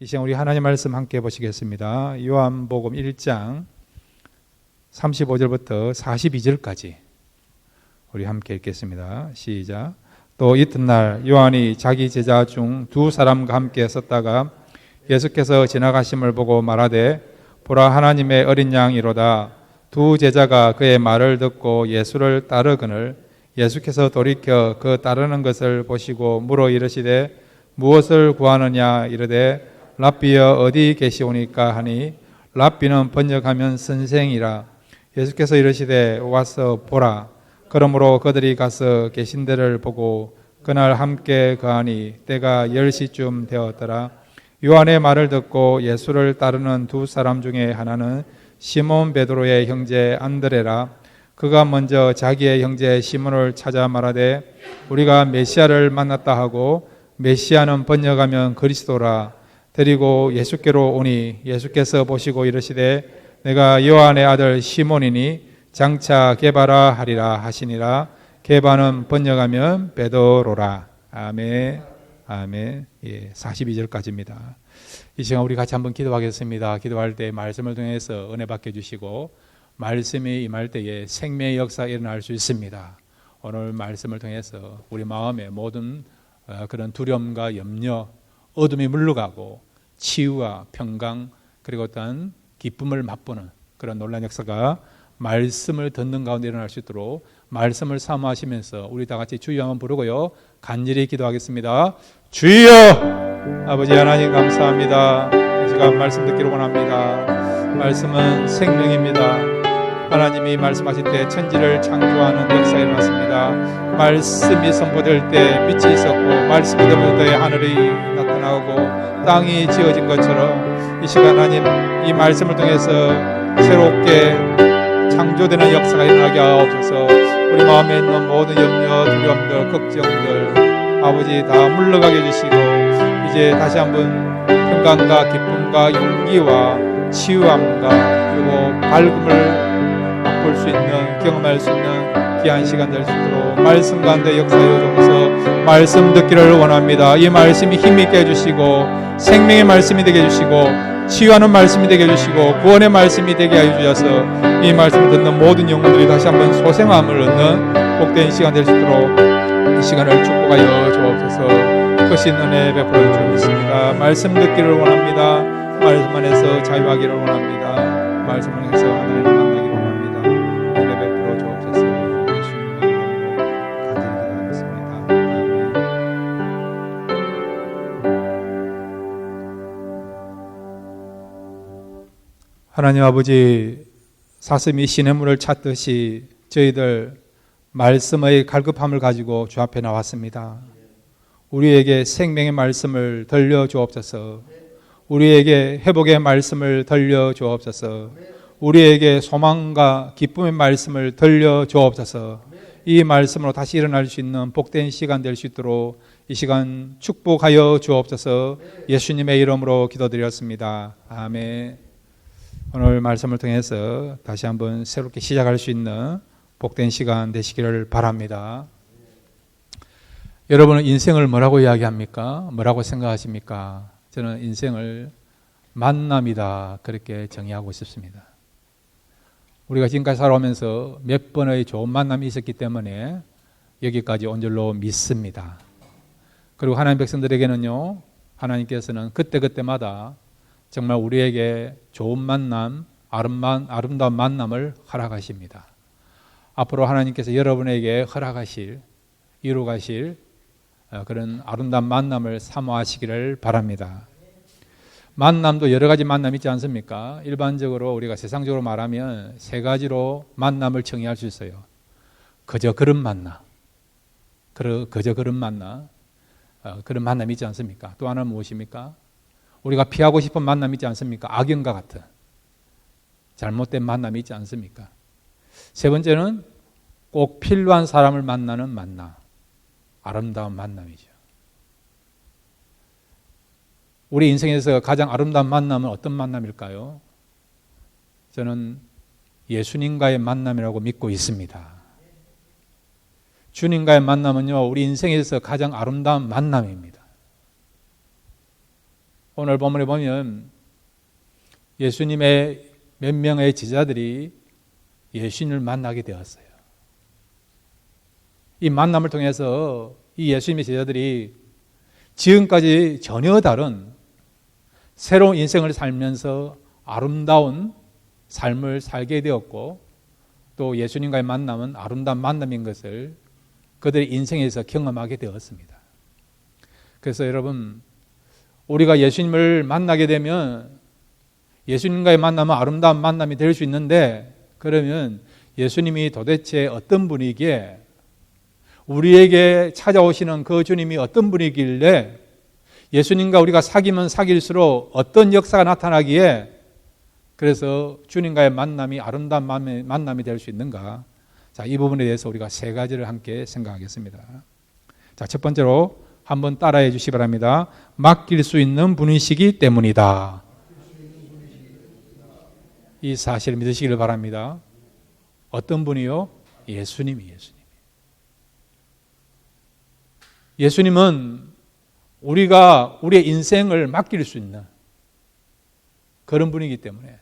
이 시간 우리 하나님 말씀 함께 보시겠습니다. 요한복음 1장 35절부터 42절까지 우리 함께 읽겠습니다. 시작. 또 이튿날 요한이 자기 제자 중 두 사람과 함께 섰다가 예수께서 지나가심을 보고 말하되 보라 하나님의 어린 양이로다. 두 제자가 그의 말을 듣고 예수를 따르거늘 예수께서 돌이켜 그 따르는 것을 보시고 물어 이르시되 무엇을 구하느냐 이르되 랍비여 어디 계시오니까 하니 랍비는 번역하면 선생이라. 예수께서 이르시되 와서 보라. 그러므로 그들이 가서 계신 데를 보고 그날 함께 거하니 때가 10시쯤 되었더라. 요한의 말을 듣고 예수를 따르는 두 사람 중에 하나는 시몬 베드로의 형제 안드레라. 그가 먼저 자기의 형제 시몬을 찾아 말하되 우리가 메시아를 만났다 하고 메시아는 번역하면 그리스도라. 데리고 예수께로 오니 예수께서 보시고 이르시되 내가 요한의 아들 시몬이니 장차 게바라 하리라 하시니라. 게바는 번역하면 베드로라. 아멘. 아멘. 42절까지입니다. 이 시간 우리 같이 한번 기도하겠습니다. 기도할 때 말씀을 통해서 은혜 받게 주시고 말씀이 임할 때에 생명의 역사가 일어날 수 있습니다. 오늘 말씀을 통해서 우리 마음의 모든 그런 두려움과 염려, 어둠이 물러가고 치유와 평강 그리고 어떤 기쁨을 맛보는 그런 놀라운 역사가 말씀을 듣는 가운데 일어날 수 있도록 말씀을 사모하시면서 우리 다 같이 주여 한번 부르고요. 간절히 기도하겠습니다. 주여! 아버지 하나님 감사합니다. 이 시간 말씀 듣기를 원합니다. 말씀은 생명입니다. 하나님이 말씀하실 때 천지를 창조하는 역사가 일어났습니다. 말씀이 선포될 때 빛이 있었고 말씀이 선포될 때 하늘이 나타나고 땅이 지어진 것처럼 이 시간 하나님 이 말씀을 통해서 새롭게 창조되는 역사가 일어나게 하옵소서. 우리 마음에 있는 모든 염려, 두려움들, 걱정들 아버지 다 물러가게 해주시고 이제 다시 한번 평강과 기쁨과 용기와 치유함과 그리고 밝음을 맛볼 수 있는 경험할 수 있는 귀한 시간 될 수 있도록 말씀 가운데 역사여 주셔서 말씀 듣기를 원합니다. 이 말씀이 힘있게 해주시고 생명의 말씀이 되게 해주시고 치유하는 말씀이 되게 해주시고 구원의 말씀이 되게 해주셔서 이 말씀을 듣는 모든 영혼들이 다시 한번 소생함을 얻는 복된 시간 될 수 있도록 이 시간을 축복하여 주옵소서. 크신 은혜 베풀어 주옵습니다. 말씀 듣기를 원합니다. 말씀 안에서 자유하기를 원합니다. 말씀 안에서 하나님을 만나기를 원합니다. 은혜 베풀어 주옵소서. 예수님의 이름으로 간절히 기도하겠습니다. 하나님 아버지 사슴이 시냇물을 찾듯이 저희들 말씀의 갈급함을 가지고 주 앞에 나왔습니다. 우리에게 생명의 말씀을 들려주옵소서. 우리에게 회복의 말씀을 들려주옵소서. 우리에게 소망과 기쁨의 말씀을 들려주옵소서. 이 말씀으로 다시 일어날 수 있는 복된 시간 될 수 있도록 이 시간 축복하여 주옵소서. 예수님의 이름으로 기도드렸습니다. 아멘. 오늘 말씀을 통해서 다시 한번 새롭게 시작할 수 있는 복된 시간 되시기를 바랍니다. 여러분은 인생을 뭐라고 이야기합니까? 뭐라고 생각하십니까? 저는 인생을 만남이다 그렇게 정의하고 싶습니다. 우리가 지금까지 살아오면서 몇 번의 좋은 만남이 있었기 때문에 여기까지 온 줄로 믿습니다. 그리고 하나님 백성들에게는요, 하나님께서는 그때그때마다 정말 우리에게 좋은 만남, 아름다운 만남을 허락하십니다. 앞으로 하나님께서 여러분에게 허락하실, 이루가실 그런 아름다운 만남을 사모하시기를 바랍니다. 만남도 여러 가지 만남이 있지 않습니까? 일반적으로 우리가 세상적으로 말하면 세 가지로 만남을 정의할 수 있어요. 그저 그런 만남, 그저 그런 만남, 그런 만남이 있지 않습니까? 또 하나는 무엇입니까? 우리가 피하고 싶은 만남이 있지 않습니까? 악연과 같은 잘못된 만남이 있지 않습니까? 세 번째는 꼭 필요한 사람을 만나는 만남, 아름다운 만남이죠. 우리 인생에서 가장 아름다운 만남은 어떤 만남일까요? 저는 예수님과의 만남이라고 믿고 있습니다. 주님과의 만남은요, 우리 인생에서 가장 아름다운 만남입니다. 오늘 본문에 보면 예수님의 몇 명의 제자들이 예수님을 만나게 되었어요. 이 만남을 통해서 이 예수님의 제자들이 지금까지 전혀 다른 새로운 인생을 살면서 아름다운 삶을 살게 되었고, 또 예수님과의 만남은 아름다운 만남인 것을 그들의 인생에서 경험하게 되었습니다. 그래서 여러분, 우리가 예수님을 만나게 되면 예수님과의 만남은 아름다운 만남이 될 수 있는데, 그러면 예수님이 도대체 어떤 분이기에, 우리에게 찾아오시는 그 주님이 어떤 분이길래 예수님과 우리가 사귀면 사귈수록 어떤 역사가 나타나기에 그래서 주님과의 만남이 아름다운 만남이 될 수 있는가? 자, 이 부분에 대해서 우리가 세 가지를 함께 생각하겠습니다. 자, 첫 번째로 한번 따라해 주시기 바랍니다. 맡길 수 있는 분이시기 때문이다. 이 사실을 믿으시기를 바랍니다. 어떤 분이요? 예수님이. 예수님은 우리가 우리의 인생을 맡길 수 있는 그런 분이기 때문에,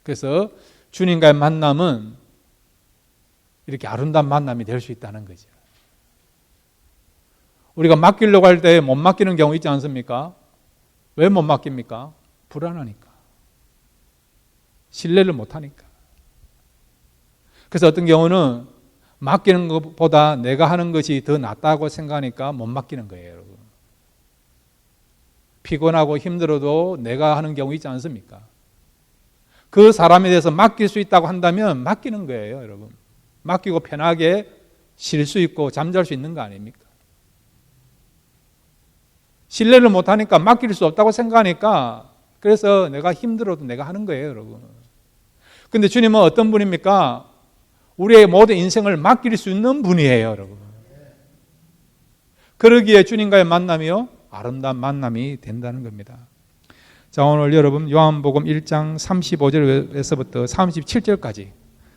그래서 주님과의 만남은 이렇게 아름다운 만남이 될 수 있다는 거죠. 우리가 맡기려고 할 때 못 맡기는 경우 있지 않습니까? 왜 못 맡깁니까? 불안하니까. 신뢰를 못하니까. 그래서 어떤 경우는 맡기는 것보다 내가 하는 것이 더 낫다고 생각하니까 못 맡기는 거예요, 여러분. 피곤하고 힘들어도 내가 하는 경우 있지 않습니까? 그 사람에 대해서 맡길 수 있다고 한다면 맡기는 거예요, 여러분. 맡기고 편하게 쉴 수 있고 잠잘 수 있는 거 아닙니까? 신뢰를 못하니까 맡길 수 없다고 생각하니까, 그래서 내가 힘들어도 내가 하는 거예요, 여러분. 근데 주님은 어떤 분입니까? 우리의 모든 인생을 맡길 수 있는 분이에요, 여러분. 그러기에 주님과의 만남이요, 아름다운 만남이 된다는 겁니다. 자, 오늘 여러분 요한복음 1장 35절에서부터 37절까지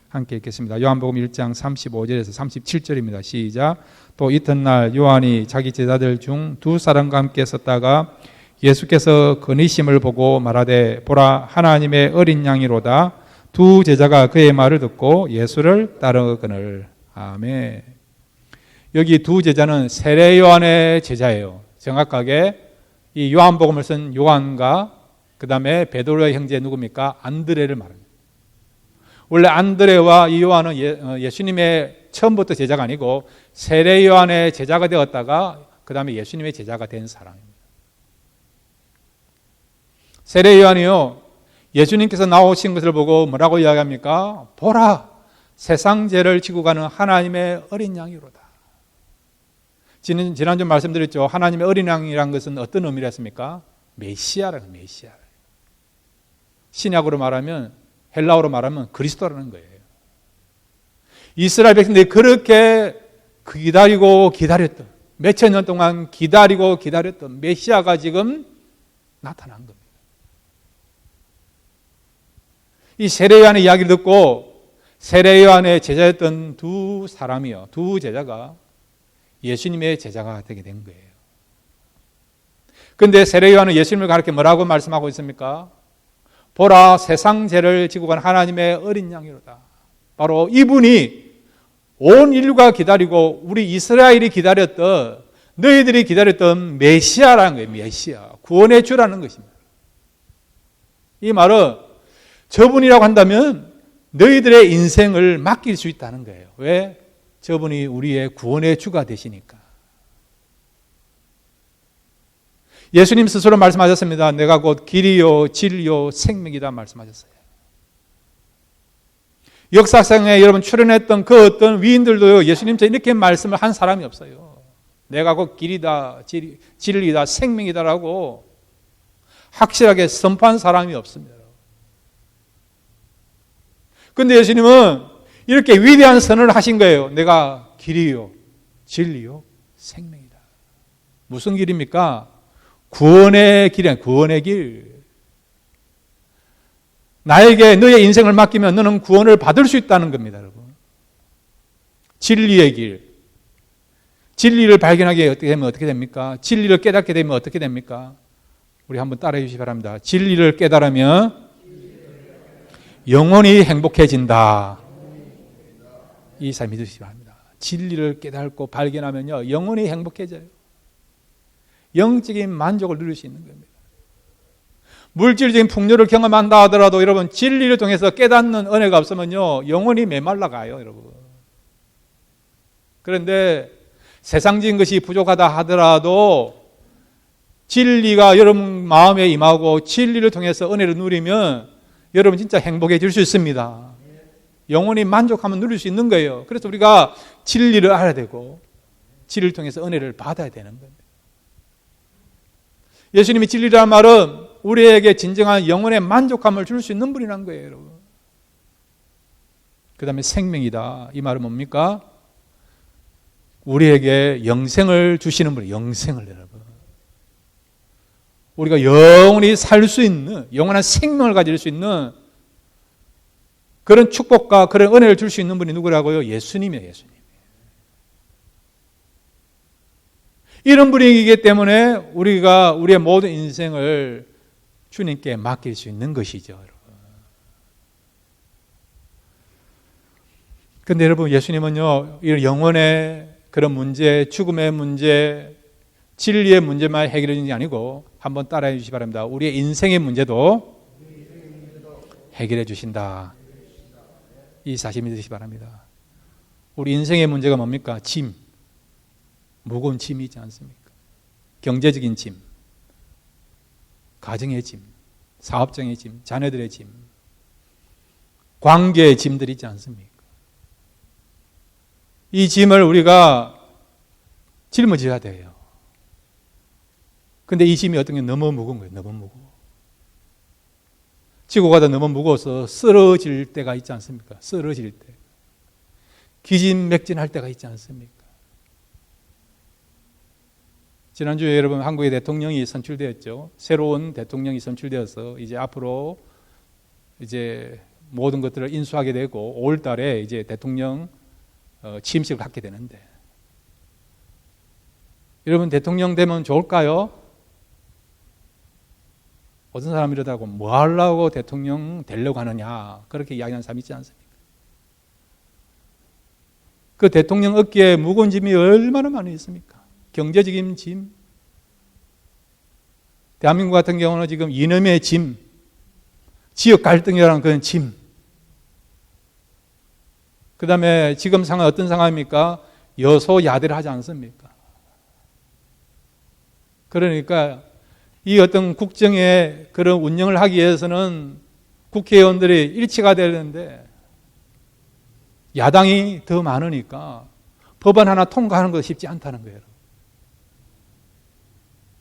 함께 읽겠습니다. 요한복음 1장 35절에서 37절입니다. 시작. 또 이튿날 요한이 자기 제자들 중 두 사람과 함께 섰다가 예수께서 거니심을 보고 말하되 보라 하나님의 어린 양이로다. 두 제자가 그의 말을 듣고 예수를 따르거늘. 아멘. 여기 두 제자는 세례 요한의 제자예요. 정확하게 이 요한복음을 쓴 요한과 그 다음에 베드로의 형제 누굽니까? 안드레를 말합니다. 원래 안드레와 이 요한은 예수님의 처음부터 제자가 아니고 세례 요한의 제자가 되었다가 그 다음에 예수님의 제자가 된 사람입니다. 세례 요한이요, 예수님께서 나오신 것을 보고 뭐라고 이야기합니까? 보라, 세상 죄를 지고 가는 하나님의 어린 양이로다. 지난주 말씀드렸죠. 하나님의 어린 양이라는 것은 어떤 의미를 했습니까? 메시아라는, 메시아. 신약으로 말하면, 헬라어로 말하면 그리스도라는 거예요. 이스라엘 백성들이 그렇게 기다리고 기다렸던, 몇천 년 동안 기다리고 기다렸던 메시아가 지금 나타난 겁니다. 이 세례 요한의 이야기를 듣고 세례 요한의 제자였던 두 사람이요, 두 제자가 예수님의 제자가 되게 된 거예요. 그런데 세례 요한은 예수님을 가르쳐 뭐라고 말씀하고 있습니까? 보라, 세상 죄를 지고 간 하나님의 어린 양이로다. 바로 이분이 온 인류가 기다리고 우리 이스라엘이 기다렸던, 너희들이 기다렸던 메시아라는 거예요. 메시아, 구원의 주라는 것입니다. 이 말은 저분이라고 한다면 너희들의 인생을 맡길 수 있다는 거예요. 왜? 저분이 우리의 구원의 주가 되시니까. 예수님 스스로 말씀하셨습니다. 내가 곧 길이요 진리요 생명이다 말씀하셨어요. 역사상에 여러분 출연했던 그 어떤 위인들도요, 예수님처럼 이렇게 말씀을 한 사람이 없어요. 내가 곧 길이다, 진리다, 생명이다라고 확실하게 선포한 사람이 없습니다. 그런데 예수님은 이렇게 위대한 선언을 하신 거예요. 내가 길이요, 진리요, 생명이다. 무슨 길입니까? 구원의 길이야, 구원의 길. 나에게 너의 인생을 맡기면 너는 구원을 받을 수 있다는 겁니다, 여러분. 진리의 길. 진리를 발견하게 어떻게 되면 어떻게 됩니까? 진리를 깨닫게 되면 어떻게 됩니까? 우리 한번 따라해 주시기 바랍니다. 진리를 깨달으면 영원히 행복해진다. 이 삶 믿으시기 바랍니다. 진리를 깨닫고 발견하면요, 영원히 행복해져요. 영적인 만족을 누릴 수 있는 겁니다. 물질적인 풍요를 경험한다 하더라도 여러분, 진리를 통해서 깨닫는 은혜가 없으면요, 영원히 메말라 가요, 여러분. 그런데 세상적인 것이 부족하다 하더라도 진리가 여러분 마음에 임하고 진리를 통해서 은혜를 누리면 여러분 진짜 행복해질 수 있습니다. 영원히 만족하면 누릴 수 있는 거예요. 그래서 우리가 진리를 알아야 되고 진리를 통해서 은혜를 받아야 되는 겁니다. 예수님이 진리라는 말은 우리에게 진정한 영혼의 만족감을 줄 수 있는 분이란 거예요, 여러분. 그 다음에 생명이다. 이 말은 뭡니까? 우리에게 영생을 주시는 분이에요. 영생을, 여러분. 우리가 영원히 살 수 있는, 영원한 생명을 가질 수 있는 그런 축복과 그런 은혜를 줄 수 있는 분이 누구라고요? 예수님이에요, 예수님. 이런 분이기 때문에 우리가 우리의 모든 인생을 주님께 맡길 수 있는 것이죠, 여러분. 그런데 여러분, 예수님은요, 이런 영혼의 그런 문제, 죽음의 문제, 진리의 문제만 해결해 주는 게 아니고, 한번 따라해 주시기 바랍니다. 우리의 인생의 문제도 해결해 주신다. 이 사실 믿으시기 바랍니다. 우리 인생의 문제가 뭡니까? 짐. 무거운 짐이 있지 않습니까? 경제적인 짐, 가정의 짐, 사업장의 짐, 자녀들의 짐, 관계의 짐들이 있지 않습니까? 이 짐을 우리가 짊어져야 돼요. 근데 이 짐이 어떤 게 너무 무거운 거예요. 너무 무거워. 지고 가다 너무 무거워서 쓰러질 때가 있지 않습니까? 쓰러질 때. 기진맥진할 때가 있지 않습니까? 지난주에 여러분, 한국의 대통령이 선출되었죠. 새로운 대통령이 선출되어서 이제 앞으로 이제 모든 것들을 인수하게 되고 5월 달에 이제 대통령 취임식을 갖게 되는데, 여러분, 대통령 되면 좋을까요? 어떤 사람이 이러다고 뭐 하려고 대통령 되려고 하느냐, 그렇게 이야기하는 사람이 있지 않습니까? 그 대통령 어깨에 무거운 짐이 얼마나 많이 있습니까? 경제적인 짐, 대한민국 같은 경우는 지금 이념의 짐, 지역 갈등이라는 그런 짐, 그 다음에 지금 상황 어떤 상황입니까? 여소야대를 하지 않습니까? 그러니까 이 어떤 국정의 그런 운영을 하기 위해서는 국회의원들이 일치가 되는데 야당이 더 많으니까 법안 하나 통과하는 것도 쉽지 않다는 거예요.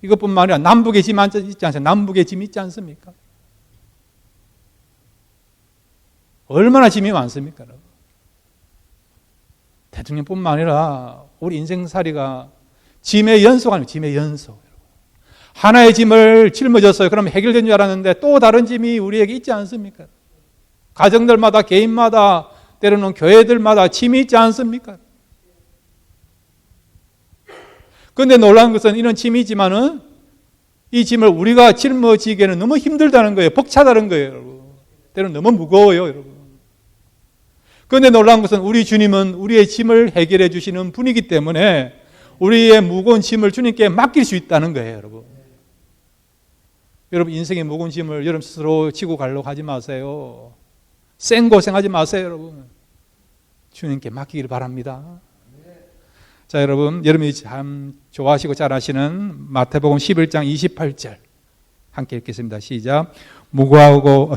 이것뿐만 아니라 남북의 짐 있지 않습니까? 남북의 짐 있지 않습니까? 얼마나 짐이 많습니까? 대통령뿐만 아니라 우리 인생살이가 짐의 연속 아니에요. 짐의 연속. 하나의 짐을 짊어졌어요. 그러면 해결된 줄 알았는데 또 다른 짐이 우리에게 있지 않습니까? 가정들마다, 개인마다, 때로는 교회들마다 짐이 있지 않습니까? 그런데 놀라운 것은 이런 짐이지만은 이 짐을 우리가 짊어지기에는 너무 힘들다는 거예요. 벅차다는 거예요, 여러분. 때로는 너무 무거워요, 여러분. 그런데 놀라운 것은 우리 주님은 우리의 짐을 해결해 주시는 분이기 때문에 우리의 무거운 짐을 주님께 맡길 수 있다는 거예요, 여러분. 여러분, 인생의 무거운 짐을 여러분 스스로 지고 가려고 하지 마세요. 생고생하지 마세요, 여러분. 주님께 맡기기를 바랍니다. 자, 여러분이 참 좋아하시고 잘 아시는 마태복음 11장 28절 함께 읽겠습니다. 시작.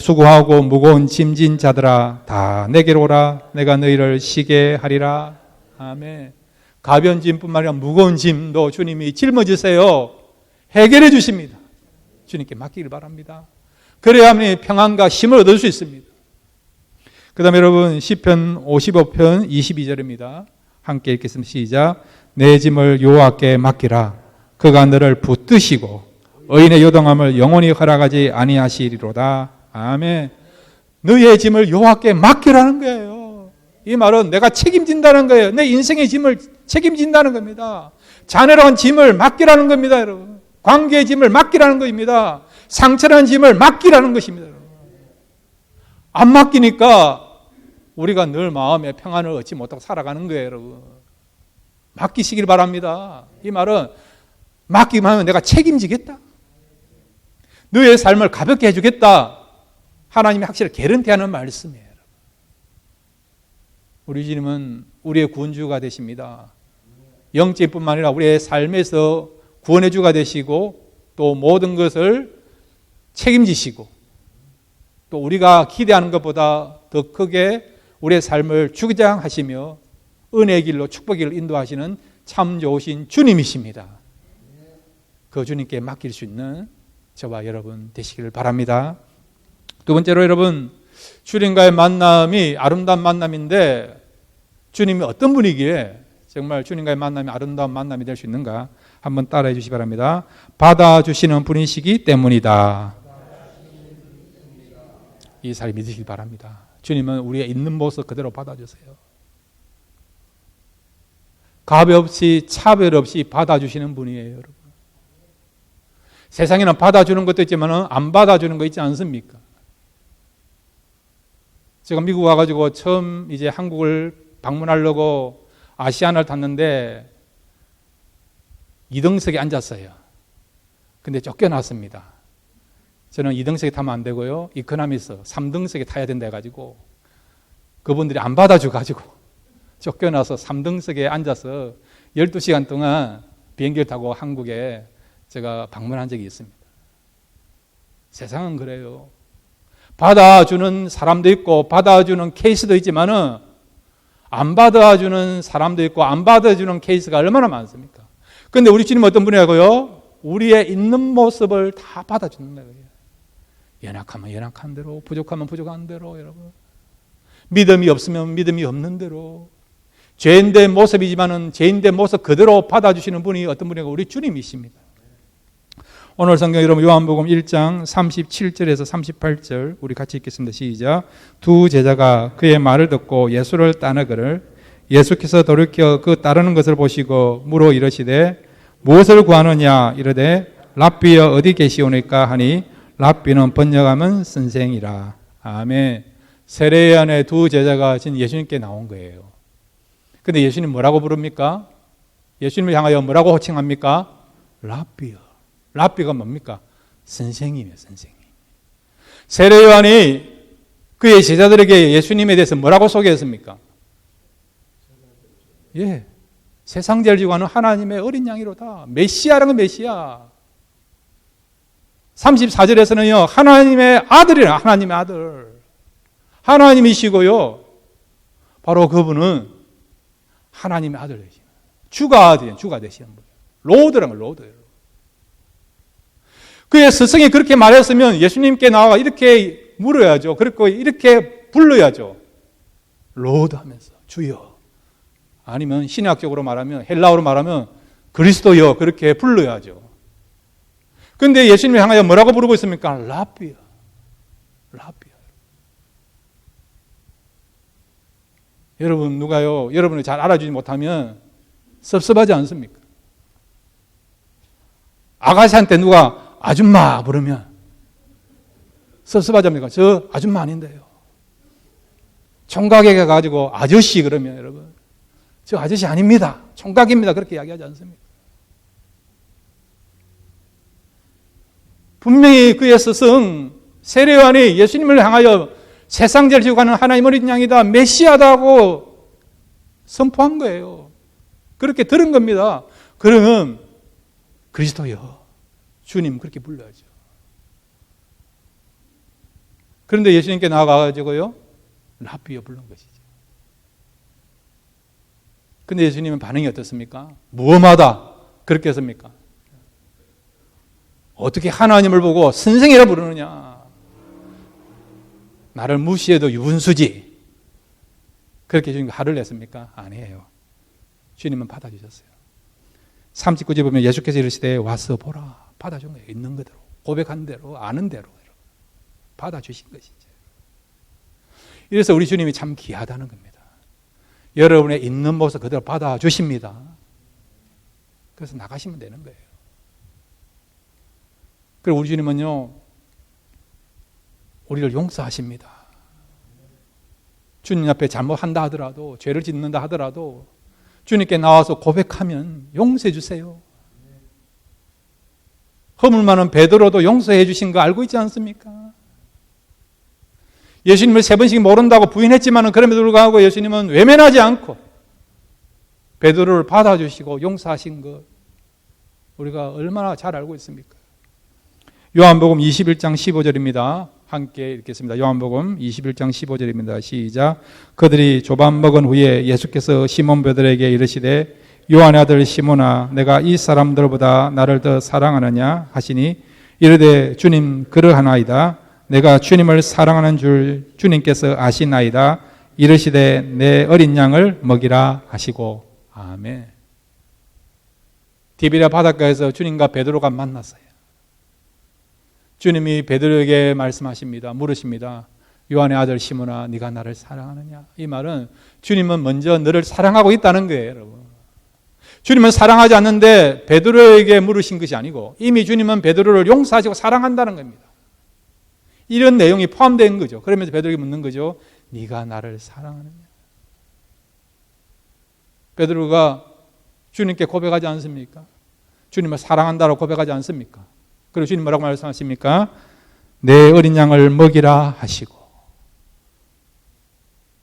수고하고 무거운 짐진 자들아 다 내게로 오라. 내가 너희를 쉬게 하리라. 아멘. 가벼운 짐뿐만 아니라 무거운 짐도 주님이 짊어지세요. 해결해 주십니다. 주님께 맡기길 바랍니다. 그래야만 평안과 힘을 얻을 수 있습니다. 그 다음에 여러분, 시편 55편 22절입니다. 함께 읽겠습니다. 시작. 내 짐을 여호와께 맡기라. 그가 너를 붙드시고 의인의 요동함을 영원히 허락하지 아니하시리로다. 아멘. 너의 짐을 여호와께 맡기라는 거예요. 이 말은 내가 책임진다는 거예요. 내 인생의 짐을 책임진다는 겁니다. 자녀라는 짐을 맡기라는 겁니다, 여러분. 관계의 짐을 맡기라는 것입니다. 상처라는 짐을 맡기라는 것입니다. 안 맡기니까 우리가 늘 마음에 평안을 얻지 못하고 살아가는 거예요, 여러분. 맡기시길 바랍니다. 이 말은 맡기만 하면 내가 책임지겠다. 너의 삶을 가볍게 해주겠다. 하나님이 확실히 개런티하는 말씀이에요. 우리 주님은 우리의 구원주가 되십니다. 영적뿐만 아니라 우리의 삶에서 구원의 주가 되시고 또 모든 것을 책임지시고 또 우리가 기대하는 것보다 더 크게 우리의 삶을 주장하시며 은혜의 길로 축복의 길로 인도하시는 참 좋으신 주님이십니다. 그 주님께 맡길 수 있는 저와 여러분 되시기를 바랍니다. 두 번째로 여러분, 주님과의 만남이 아름다운 만남인데 주님이 어떤 분이기에 정말 주님과의 만남이 아름다운 만남이 될 수 있는가 한번 따라해 주시기 바랍니다. 받아주시는 분이시기 때문이다. 이 사실 믿으시기 바랍니다. 주님은 우리의 있는 모습 그대로 받아주세요. 가배 없이 차별 없이 받아주시는 분이에요, 여러분. 세상에는 받아주는 것도 있지만 안 받아주는 거 있지 않습니까? 제가 미국 와가지고 처음 이제 한국을 방문하려고 아시아나를 탔는데 2등석에 앉았어요. 근데 쫓겨났습니다. 저는 2등석에 타면 안 되고요. 이코노미에서 3등석에 타야 된다 해가지고 그분들이 안 받아줘가지고 쫓겨나서 3등석에 앉아서 12시간 동안 비행기를 타고 한국에 제가 방문한 적이 있습니다. 세상은 그래요. 받아주는 사람도 있고 받아주는 케이스도 있지만은 안 받아주는 사람도 있고 안 받아주는 케이스가 얼마나 많습니까? 그런데 우리 주님은 어떤 분이라고요? 우리의 있는 모습을 다 받아주는 거예요. 연약하면 연약한 대로, 부족하면 부족한 대로, 여러분. 믿음이 없으면 믿음이 없는 대로, 죄인된 모습이지만은 죄인된 모습 그대로 받아주시는 분이 어떤 분이고 우리 주님이십니다. 오늘 성경 여러분 요한복음 1장 37절에서 38절 우리 같이 읽겠습니다. 시작. 두 제자가 그의 말을 듣고 예수를 따르거늘 예수께서 돌이켜 그 따르는 것을 보시고 물어 이르시되 무엇을 구하느냐 이르되 랍비여 어디 계시오니까 하니 랍비는 번역하면 선생이라. 아멘. 세례 안에 두 제자가 지금 예수님께 나온 거예요. 근데 예수님 뭐라고 부릅니까? 예수님을 향하여 뭐라고 호칭합니까? 랍비여. 랍비가 뭡니까? 선생님이에요, 선생님. 세례 요한이 그의 제자들에게 예수님에 대해서 뭐라고 소개했습니까? 예, 세상 죄를 지고 하는 하나님의 어린 양이로다. 메시아라는 건 메시아. 34절에서는요, 하나님의 아들이라, 하나님의 아들. 하나님이시고요, 바로 그분은 하나님의 아들 되시는 주가 되시는 분이에요. 로드라는 거예요, 로드예요. 그의 스승이 그렇게 말했으면 예수님께 나와 이렇게 물어야죠. 그리고 이렇게 불러야죠. 로드 하면서 주여. 아니면 신학적으로 말하면 헬라어로 말하면 그리스도여 그렇게 불러야죠. 그런데 예수님을 향하여 뭐라고 부르고 있습니까? 랍비야. 랍비야. 여러분 누가요? 여러분을 잘 알아주지 못하면 섭섭하지 않습니까? 아가씨한테 누가 아줌마 부르면 섭섭하지 않습니까? 저 아줌마 아닌데요. 총각에게 가지고 아저씨 그러면 여러분 저 아저씨 아닙니다. 총각입니다. 그렇게 이야기하지 않습니까? 분명히 그의 스승 세례 요한이 예수님을 향하여 세상 죄를 지고 가는 하나님 어린 양이다. 메시아다고 선포한 거예요. 그렇게 들은 겁니다. 그러면 그리스도여 주님 그렇게 불러야죠. 그런데 예수님께 나아가가지고요 랍비여 부른 것이죠. 근데 예수님은 반응이 어떻습니까? 무엄하다 그렇게 했습니까? 어떻게 하나님을 보고 선생이라 부르느냐? 나를 무시해도 유분수지. 그렇게 주님이 화를 냈습니까? 아니에요. 주님은 받아주셨어요. 39절 보면 예수께서 이르시되 와서 보라. 받아준 거예요. 있는 그대로. 고백한 대로. 아는 대로. 받아주신 것이죠. 이래서 우리 주님이 참 귀하다는 겁니다. 여러분의 있는 모습 그대로 받아주십니다. 그래서 나가시면 되는 거예요. 그리고 우리 주님은요, 우리를 용서하십니다. 주님 앞에 잘못한다 하더라도, 죄를 짓는다 하더라도 주님께 나와서 고백하면 용서해 주세요. 허물 많은 베드로도 용서해 주신 거 알고 있지 않습니까? 예수님을 3번씩 모른다고 부인했지만 그럼에도 불구하고 예수님은 외면하지 않고 베드로를 받아주시고 용서하신 것 우리가 얼마나 잘 알고 있습니까? 요한복음 21장 15절입니다. 함께 읽겠습니다. 요한복음 21장 15절입니다. 시작. 그들이 조밥 먹은 후에 예수께서 시몬 베드로에게 이르시되 요한의 아들 시몬아 내가 이 사람들보다 나를 더 사랑하느냐 하시니 이르되 주님 그러하나이다. 내가 주님을 사랑하는 줄 주님께서 아시나이다. 이르시되 내 어린 양을 먹이라 하시고. 아멘. 디베랴 바닷가에서 주님과 베드로가 만났어요. 주님이 베드로에게 말씀하십니다. 물으십니다. 요한의 아들 시몬아 네가 나를 사랑하느냐? 이 말은 주님은 먼저 너를 사랑하고 있다는 거예요, 여러분. 주님은 사랑하지 않는데 베드로에게 물으신 것이 아니고 이미 주님은 베드로를 용서하시고 사랑한다는 겁니다. 이런 내용이 포함된 거죠. 그러면서 베드로에게 묻는 거죠. 네가 나를 사랑하느냐? 베드로가 주님께 고백하지 않습니까? 주님을 사랑한다고 고백하지 않습니까? 그리고 주님 뭐라고 말씀하십니까? 내 어린 양을 먹이라 하시고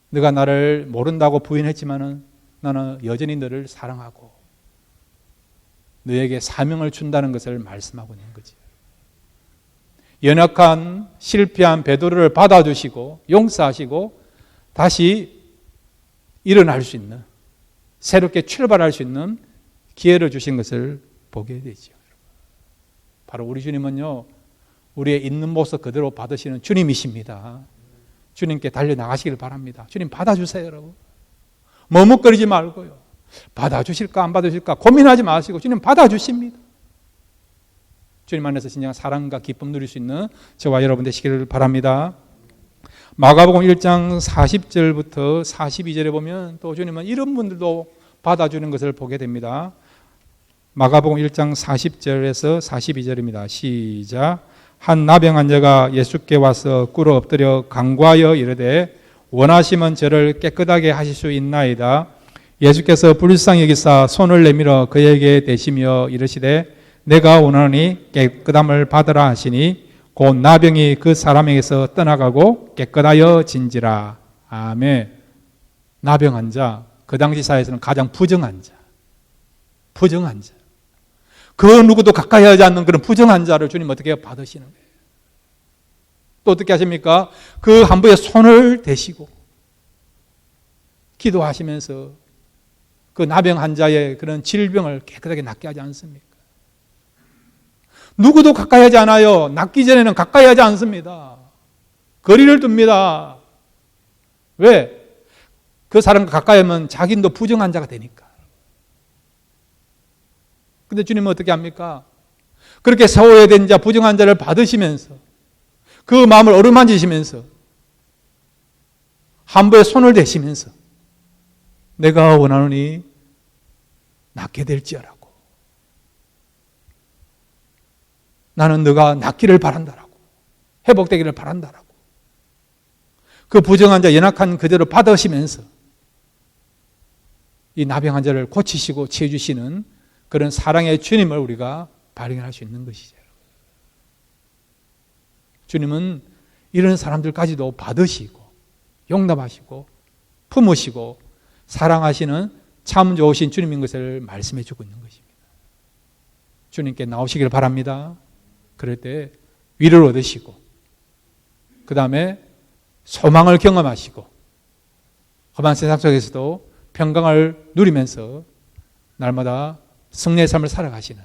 네가 나를 모른다고 부인했지만 나는 여전히 너를 사랑하고 너에게 사명을 준다는 것을 말씀하고 있는 거지. 연약한 실패한 베드로를 받아주시고 용서하시고 다시 일어날 수 있는 새롭게 출발할 수 있는 기회를 주신 것을 보게 되죠. 바로 우리 주님은요 우리의 있는 모습 그대로 받으시는 주님이십니다. 주님께 달려나가시길 바랍니다. 주님 받아주세요, 여러분. 머뭇거리지 말고요. 받아주실까 안 받아주실까 고민하지 마시고 주님 받아주십니다. 주님 안에서 진정한 사랑과 기쁨 누릴 수 있는 저와 여러분 되시기를 바랍니다. 마가복음 1장 40절부터 42절에 보면 또 주님은 이런 분들도 받아주는 것을 보게 됩니다. 마가복음 1장 40절에서 42절입니다. 시작. 한 나병 환자가 예수께 와서 꿇어 엎드려 간구하여 이르되 원하시면 저를 깨끗하게 하실 수 있나이다. 예수께서 불쌍히 여기사 손을 내밀어 그에게 대시며 이르시되 내가 원하노니 깨끗함을 받으라 하시니 곧 나병이 그 사람에게서 떠나가고 깨끗하여 진지라. 아멘. 나병 환자, 그 당시 사회에서는 가장 부정한 자. 부정한 자. 그 누구도 가까이 하지 않는 그런 부정한 자를 주님 어떻게 받으시는 거예요? 또 어떻게 하십니까? 그 한부에 손을 대시고 기도하시면서 그 나병 환자의 그런 질병을 깨끗하게 낫게 하지 않습니까? 누구도 가까이 하지 않아요. 낫기 전에는 가까이 하지 않습니다. 거리를 둡니다. 왜? 그 사람과 가까이 하면 자기도 부정한 자가 되니까. 근데 주님은 어떻게 합니까? 그렇게 세워야 된 자, 부정한 자를 받으시면서 그 마음을 어루만지시면서 한부에 손을 대시면서 내가 원하노니 낫게 될지어라고. 나는 너가 낫기를 바란다라고. 회복되기를 바란다라고. 그 부정한 자, 연약한 그대로 받으시면서 이 나병 환자를 고치시고 치유주시는 그런 사랑의 주님을 우리가 발견할 수 있는 것이죠. 주님은 이런 사람들까지도 받으시고 용납하시고 품으시고 사랑하시는 참 좋으신 주님인 것을 말씀해 주고 있는 것입니다. 주님께 나오시길 바랍니다. 그럴 때 위로를 얻으시고 그 다음에 소망을 경험하시고 험한 세상 속에서도 평강을 누리면서 날마다 승리의 삶을 살아가시는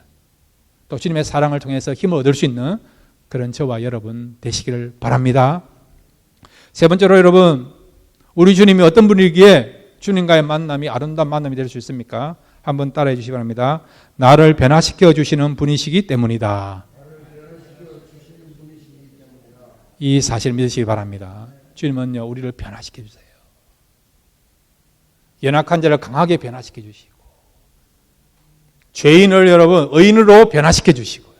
또 주님의 사랑을 통해서 힘을 얻을 수 있는 그런 저와 여러분 되시기를 바랍니다. 세 번째로 여러분, 우리 주님이 어떤 분이기에 주님과의 만남이 아름다운 만남이 될 수 있습니까? 한번 따라해 주시기 바랍니다. 나를 변화시켜 주시는 분이시기 때문이다. 이 사실을 믿으시기 바랍니다. 주님은요, 우리를 변화시켜 주세요. 연약한 자를 강하게 변화시켜 주시고 죄인을 여러분 의인으로 변화시켜 주시고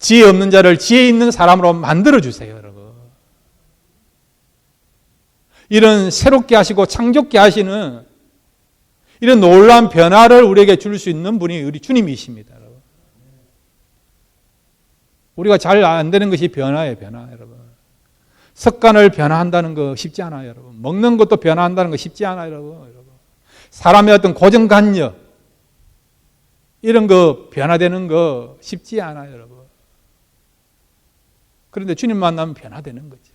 지혜 없는 자를 지혜 있는 사람으로 만들어주세요, 여러분. 이런 새롭게 하시고 창조케 하시는 이런 놀라운 변화를 우리에게 줄 수 있는 분이 우리 주님이십니다, 여러분. 우리가 잘 안 되는 것이 변화예요, 변화, 여러분. 습관을 변화한다는 거 쉽지 않아요, 여러분. 먹는 것도 변화한다는 거 쉽지 않아요, 여러분. 사람의 어떤 고정관념, 이런 거 변화되는 거 쉽지 않아요, 여러분. 그런데 주님 만나면 변화되는 거죠.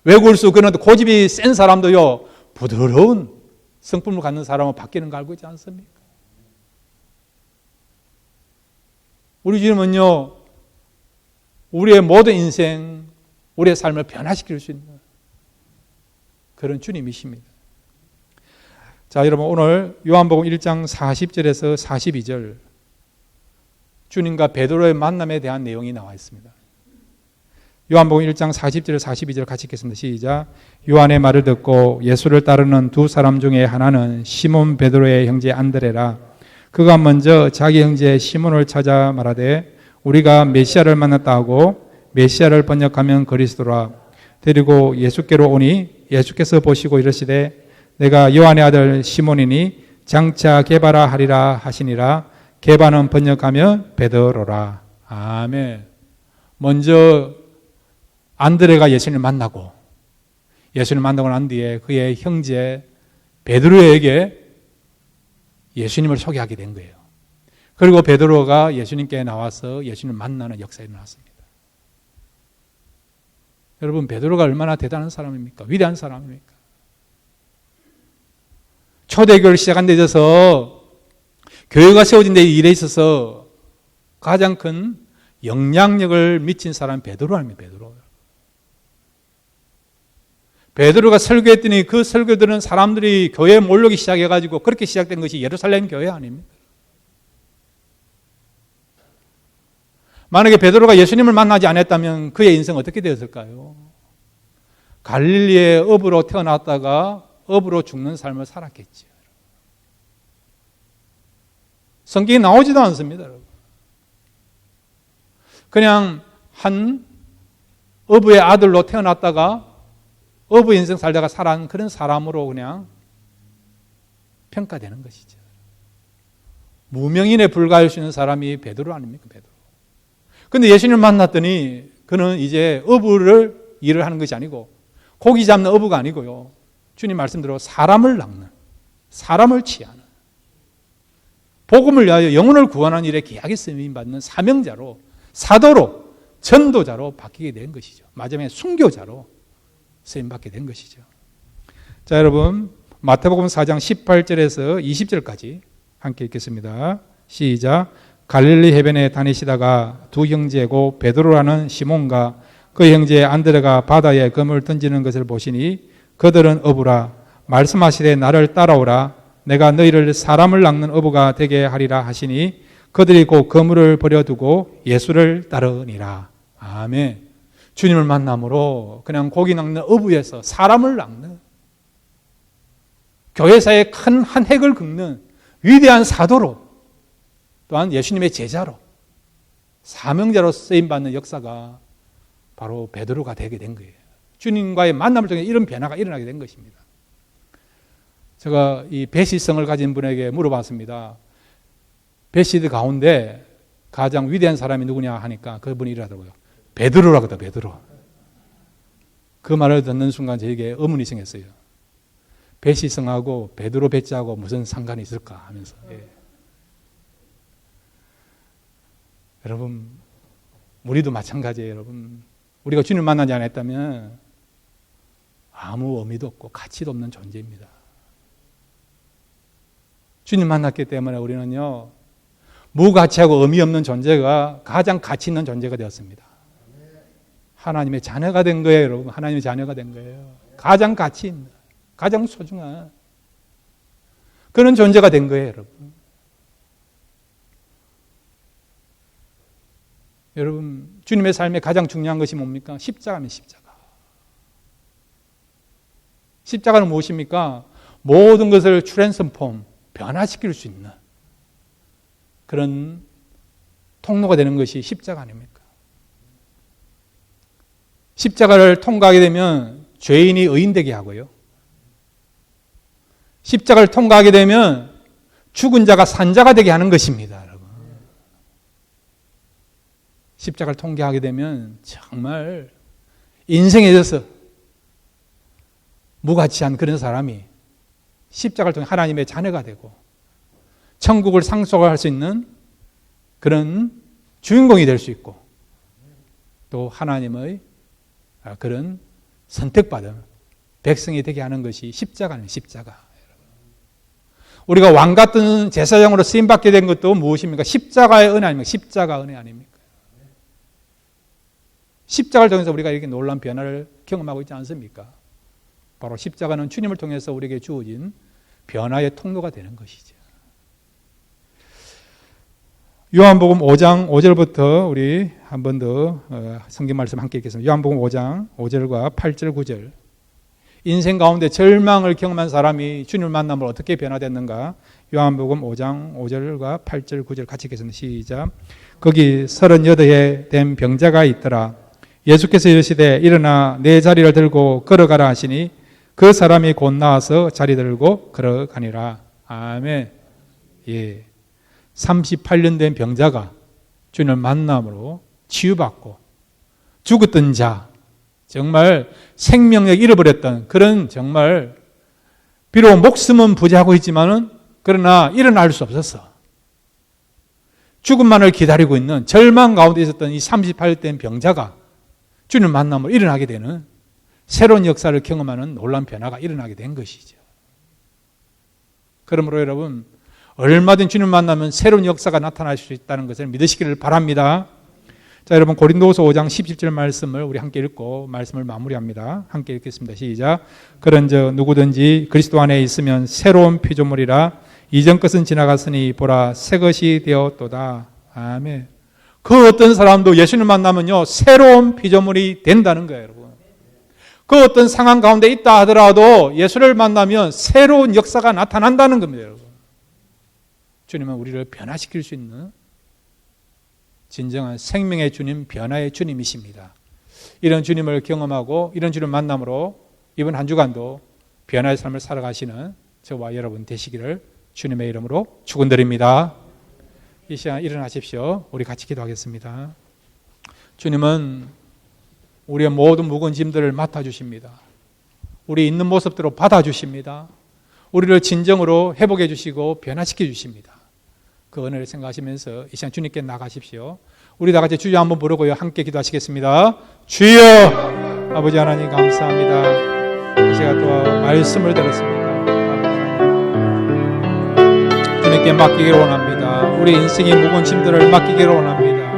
외골수, 그런 고집이 센 사람도요, 부드러운 성품을 갖는 사람은 바뀌는 거 알고 있지 않습니까? 우리 주님은요, 우리의 모든 인생, 우리의 삶을 변화시킬 수 있는 그런 주님이십니다. 자, 여러분, 오늘 요한복음 1장 40절에서 42절 주님과 베드로의 만남에 대한 내용이 나와 있습니다. 요한복음 1장 40절 42절 같이 읽겠습니다. 시작. 요한의 말을 듣고 예수를 따르는 두 사람 중에 하나는 시몬 베드로의 형제 안드레라. 그가 먼저 자기 형제 시몬을 찾아 말하되 우리가 메시아를 만났다 하고, 메시아를 번역하면 그리스도라. 데리고 예수께로 오니 예수께서 보시고 이르시되 내가 요한의 아들 시몬이니 장차 게바라 하리라 하시니라. 게바는 번역하면 베드로라. 아멘. 먼저 안드레가 예수님을 만나고, 예수님을 만나고 난 뒤에 그의 형제 베드로에게 예수님을 소개하게 된 거예요. 그리고 베드로가 예수님께 나와서 예수님을 만나는 역사가 일어났습니다. 여러분, 베드로가 얼마나 대단한 사람입니까? 위대한 사람입니까? 초대교회를 시작한 데 있어서, 교회가 세워진 데 일에 있어서 가장 큰 영향력을 미친 사람이 베드로 아닙니까? 베드로가 설교했더니 그 설교들은 사람들이 교회에 몰려오기 시작해가지고 그렇게 시작된 것이 예루살렘 교회 아닙니까? 만약에 베드로가 예수님을 만나지 않았다면 그의 인생 어떻게 되었을까요? 갈릴리의 어부로 태어났다가 어부로 죽는 삶을 살았겠죠. 성경에 나오지도 않습니다, 여러분. 그냥 한 어부의 아들로 태어났다가 어부 인생 살다가 살아난 그런 사람으로 그냥 평가되는 것이죠. 무명인에 불과할 수 있는 사람이 베드로 아닙니까? 베드로. 그런데 예수님을 만났더니 그는 이제 어부를 일을 하는 것이 아니고 고기 잡는 어부가 아니고요. 주님 말씀대로 사람을 낚는, 사람을 취하는, 복음을 위하여 영혼을 구원하는 일에 귀하게 쓰임받는 사명자로, 사도로, 전도자로 바뀌게 된 것이죠. 마지막에 순교자로 쓰임받게 된 것이죠. 자, 여러분, 마태복음 4장 18절에서 20절까지 함께 읽겠습니다. 시작. 갈릴리 해변에 다니시다가 두 형제고 베드로라는 시몬과 그 형제 안드레가 바다에 그물 던지는 것을 보시니 그들은 어부라. 말씀하시되 나를 따라오라. 내가 너희를 사람을 낚는 어부가 되게 하리라 하시니 그들이 곧 그물을 버려두고 예수를 따르니라. 아멘. 주님을 만남으로 그냥 고기 낚는 어부에서 사람을 낚는, 교회사에 큰 한 획을 긋는 위대한 사도로, 또한 예수님의 제자로, 사명자로 쓰임받는 역사가 바로 베드로가 되게 된 거예요. 주님과의 만남을 통해 이런 변화가 일어나게 된 것입니다. 제가 이 배시성을 가진 분에게 물어봤습니다. 배시드 가운데 가장 위대한 사람이 누구냐 하니까 그분이 이러더라고요. 베드로라거든, 베드로. 그 말을 듣는 순간 저에게 의문이 생겼어요. 배시성하고 베드로 배자하고 무슨 상관이 있을까 하면서. 예. 여러분, 우리도 마찬가지예요, 여러분. 우리가 주님을 만나지 않았다면 아무 의미도 없고 가치도 없는 존재입니다. 주님 만났기 때문에 우리는요, 무가치하고 의미 없는 존재가 가장 가치 있는 존재가 되었습니다. 하나님의 자녀가 된 거예요, 여러분. 하나님의 자녀가 된 거예요. 가장 가치 있는, 가장 소중한 그런 존재가 된 거예요, 여러분. 여러분, 주님의 삶에 가장 중요한 것이 뭡니까? 십자가입니다, 십자가. 십자가는 무엇입니까? 모든 것을 트랜스폼, 변화시킬 수 있는 그런 통로가 되는 것이 십자가 아닙니까? 십자가를 통과하게 되면 죄인이 의인되게 하고요. 십자가를 통과하게 되면 죽은 자가 산 자가 되게 하는 것입니다, 여러분. 십자가를 통과하게 되면 정말 인생에 있어서 무가치한 그런 사람이 십자가를 통해 하나님의 자녀가 되고 천국을 상속할 수 있는 그런 주인공이 될 수 있고 또 하나님의 그런 선택받은 백성이 되게 하는 것이 십자가는 십자가. 우리가 왕 같은 제사장으로 쓰임받게 된 것도 무엇입니까? 십자가의 은혜 아닙니까? 십자가 은혜 아닙니까? 십자가를 통해서 우리가 이렇게 놀라운 변화를 경험하고 있지 않습니까? 바로 십자가는 주님을 통해서 우리에게 주어진 변화의 통로가 되는 것이죠. 요한복음 5장 5절부터 우리 한 번 더 성경 말씀 함께 읽겠습니다. 요한복음 5장 5절과 8절 9절. 인생 가운데 절망을 경험한 사람이 주님을 만나면 어떻게 변화됐는가? 요한복음 5장 5절과 8절 9절 같이 읽겠습니다. 시작. 거기 38해 된 병자가 있더라. 예수께서 이르시되 일어나 내 자리를 들고 걸어가라 하시니 그 사람이 곧 나와서 자리 들고 걸어가니라. 아멘. 예. 38년 된 병자가 주님을 만남으로 치유받고 죽었던 자, 정말 생명력 잃어버렸던 그런 정말 비록 목숨은 부재하고 있지만은 그러나 일어날 수 없었어. 죽음만을 기다리고 있는 절망 가운데 있었던 이 38년 된 병자가 주님을 만남으로 일어나게 되는 새로운 역사를 경험하는 놀라운 변화가 일어나게 된 것이죠. 그러므로 여러분 얼마든 주님 만나면 새로운 역사가 나타날 수 있다는 것을 믿으시기를 바랍니다. 자, 여러분 고린도후서 5장 17절 말씀을 우리 함께 읽고 말씀을 마무리합니다. 함께 읽겠습니다. 시작. 그런즉 누구든지 그리스도 안에 있으면 새로운 피조물이라 이전 것은 지나갔으니 보라 새 것이 되었도다. 아멘. 그 어떤 사람도 예수님 만나면요 새로운 피조물이 된다는 거예요, 여러분. 그 어떤 상황 가운데 있다 하더라도 예수를 만나면 새로운 역사가 나타난다는 겁니다, 여러분. 주님은 우리를 변화시킬 수 있는 진정한 생명의 주님, 변화의 주님이십니다. 이런 주님을 경험하고 이런 주님을 만남으로 이번 한 주간도 변화의 삶을 살아가시는 저와 여러분 되시기를 주님의 이름으로 축원드립니다. 이 시간 일어나십시오. 우리 같이 기도하겠습니다. 주님은 우리의 모든 무거운 짐들을 맡아주십니다. 우리 있는 모습대로 받아주십니다. 우리를 진정으로 회복해 주시고 변화시켜 주십니다. 그 은혜를 생각하시면서 이 시간 주님께 나가십시오. 우리 다 같이 주여 한번 부르고요. 함께 기도하시겠습니다. 주여! 아버지 하나님 감사합니다. 이 시간 또 말씀을 들었습니다. 주님께 맡기기를 원합니다. 우리 인생의 무거운 짐들을 맡기기를 원합니다.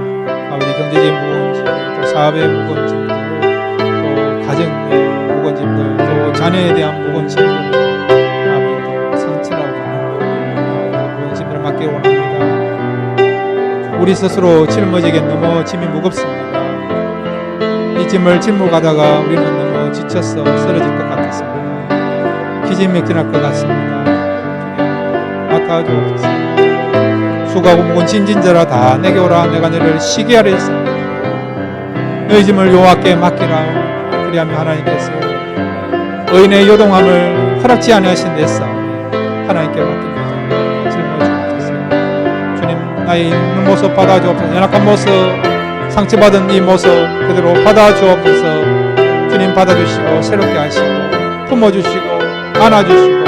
아버지 경제적인 무거운 짐, 또 사업의 무거운 짐들, 또 가정의 무거운 짐들, 또 자녀에 대한 무거운 짐들, 아버지 상처라고 하는 무거운 짐들을 맡기기를 원합니다. 우리 스스로 짊어지기에 너무 짐이 무겁습니다. 이 짐을 짊고 가다가 우리는 너무 지쳐서 쓰러질 것 같았습니다. 기진맥진할 것 같습니다. 맡아주옵소서. 수고하고 무거운 짐진자라 다 내게 오라. 내가 너를 쉬게 하려 했습니다. 너희 짐을 여호와께 맡기라. 그리하면 하나님께서 의인의 요동함을 허락지 아니하신 데서 하나님께 맡깁니다. 짊어주옵소서. 주님 나의 있는 모습 받아주옵소서. 연약한 모습, 상처받은 이 모습 그대로 받아주옵소서. 주님 받아주시고 새롭게 하시고 품어주시고 안아주시고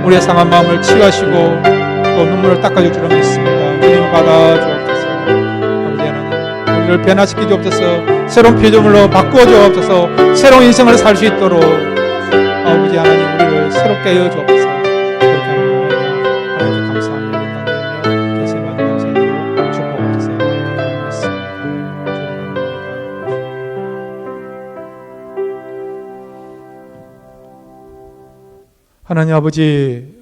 우리의 상한 마음을 치유하시고 또 눈물을 닦아줄 줄로 믿습니다. 주님 받아주옵소서. 아버지 하나님 우리를 변화시켜 주옵소서. 새로운 피조물로 바꾸어 주옵소서. 새로운 인생을 살 수 있도록 아버지 하나님 우리를 새롭게 하여 주옵소서. 그렇게 하나님 하나님께 감사합니다. 하나님 아버지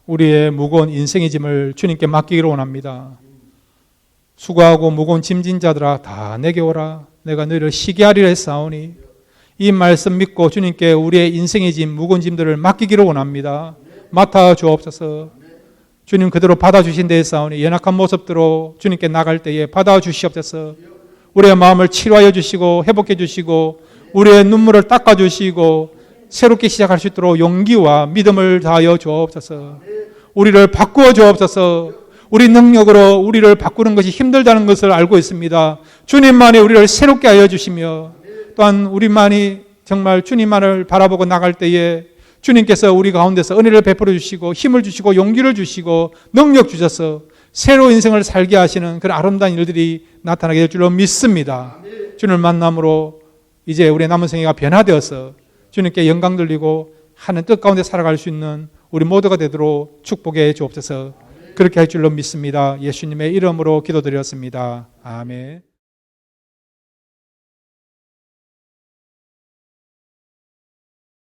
우리의 무거운 인생의 짐을 주님께 맡기기를 원합니다. 수고하고 무거운 짐진 자들아 다 내게 오라. 내가 너희를 쉬게 하리라 했사오니 이 말씀 믿고 주님께 우리의 인생의 짐 무거운 짐들을 맡기기를 원합니다. 맡아 주옵소서. 주님 그대로 받아주신 데에사오니 연약한 모습대로 주님께 나갈 때에 받아주시옵소서. 우리의 마음을 치료하여 주시고 회복해 주시고 우리의 눈물을 닦아 주시고 새롭게 시작할 수 있도록 용기와 믿음을 다하여 주옵소서. 우리를 바꾸어 주옵소서. 우리 능력으로 우리를 바꾸는 것이 힘들다는 것을 알고 있습니다. 주님만이 우리를 새롭게 하여 주시며 또한 우리만이 정말 주님만을 바라보고 나갈 때에 주님께서 우리 가운데서 은혜를 베풀어 주시고 힘을 주시고 용기를 주시고 능력 주셔서 새로운 인생을 살게 하시는 그런 아름다운 일들이 나타나게 될 줄로 믿습니다. 주님을 만남으로 이제 우리의 남은 생애가 변화되어서 주님께 영광 돌리고 하는 뜻 가운데 살아갈 수 있는 우리 모두가 되도록 축복해 주옵소서. 그렇게 할 줄로 믿습니다. 예수님의 이름으로 기도드렸습니다. 아멘.